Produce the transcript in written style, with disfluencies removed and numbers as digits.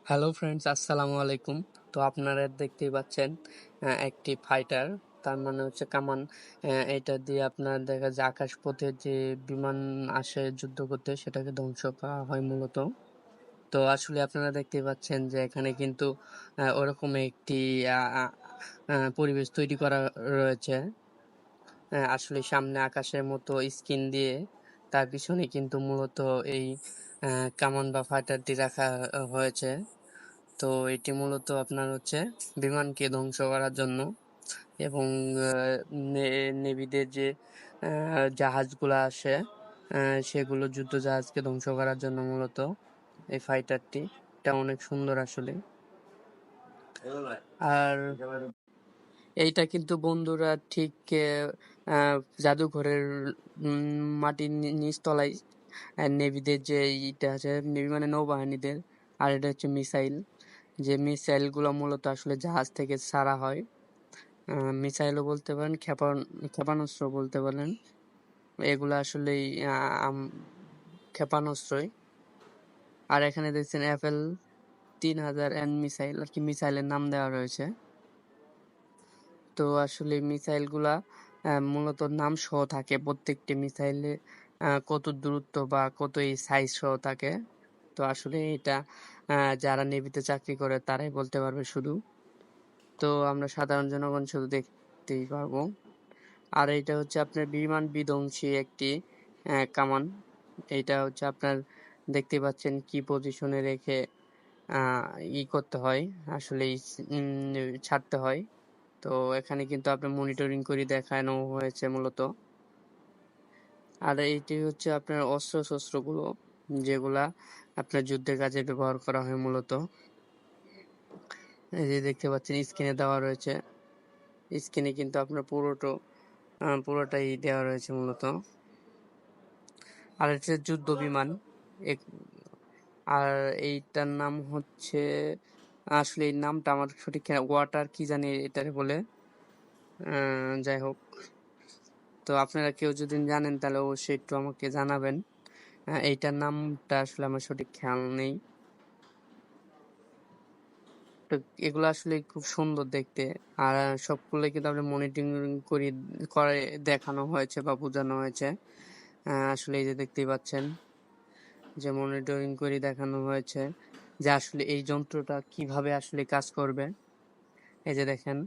Hello friends, আসসালামু আলাইকুম। তো আপনারা দেখতেই পাচ্ছেন একটি ফাইটার, তার মানে হচ্ছে কামান। এটা দিয়ে আপনার দেখা যায় আকাশপথে যে বিমান আসে যুদ্ধ করতে, সেটাকে ধ্বংস করা হয় মূলত। তো আসলে আপনারা দেখতেই পাচ্ছেন যে এখানে কিন্তু ওরকম একটি পরিবেশ তৈরি করা রয়েছে। আসলে সামনে আকাশের মতো স্কিন দিয়ে তার পিছনে কিন্তু মূলত এই কামান বা ফাইটারটি রাখা হয়েছে। তো এটি মূলত আপনার হচ্ছে বিমানকে ধ্বংস করার জন্য, এবং নেভিদের যে জাহাজগুলো আসে, সেগুলো যুদ্ধ জাহাজকে ধ্বংস করার জন্য মূলত এই ফাইটারটি। এটা অনেক সুন্দর আসলে। আর এইটা কিন্তু বন্ধুরা ঠিক জাদুঘরের মাটির নিচতলায় নেভিদের যে ইটা আছে, নেভি মানে নৌবাহিনীদের। আর এটা হচ্ছে মিসাইল, যে মিসাইলগুলো মূলত আসলে জাহাজ থেকে ছাড়া হয়। মিসাইলও বলতে পারেন, ক্ষেপণাস্ত্র বলতে পারেন। এগুলো আসলেই ক্ষেপণাস্ত্রই। আর এখানে দেখছেন FL-3000N মিসাইল, আর কি মিসাইলের নাম দেওয়া রয়েছে। তো আসলে মিসাইলগুলা মূলত নাম সহ থাকে, প্রত্যেকটি মিসাইলে কত দূরত্ব বা কত এই সাইজ সহ থাকে। তো আসলে এটা যারা নেভিতে চাকরি করে তারাই বলতে পারবে শুধু। তো আমরা সাধারণ জনগণ শুধু দেখতেই পারবো। আর এইটা হচ্ছে আপনার বিমান বিধ্বংসী একটি কামান। এইটা হচ্ছে আপনার দেখতে পাচ্ছেন কি পজিশনে রেখে করতে হয়, আসলে ছাড়তে হয়। তো এখানে কিন্তু আপনার মনিটরিং করে দেখানো হয়েছে মূলত। আর এইটি হচ্ছে আপনার অস্ত্র-শস্ত্রগুলো, যেগুলা আপনার যুদ্ধের কাজে ব্যবহার করা হয় মূলত। এই যে দেখতে পাচ্ছেন স্ক্রিনে দেওয়া রয়েছে, স্ক্রিনে কিন্তু আপনার পুরোটাই দেওয়া রয়েছে মূলত। আর হচ্ছে যুদ্ধ বিমান। আর এইটার নাম হচ্ছে, আসলে এই নামটা আমার সঠিক ওয়াটার কি জানি এটারে বলে। যাই হোক, তো আপনারা কেউ যদি জানেন তাহলে অবশ্যই একটু আমাকে জানাবেন। এইটার নামটা আসলে আমার সঠিক খেয়াল নেই। তো এগুলো আসলে খুব সুন্দর দেখতে। আর সবগুলো কিন্তু আপনি মনিটরিং করে দেখানো হয়েছে বা বোঝানো হয়েছে। আসলে এই যে দেখতেই পাচ্ছেন যে মনিটরিং করে দেখানো হয়েছে যে আসলে এই যন্ত্রটা কিভাবে আসলে কাজ করবে। এই যে দেখেন।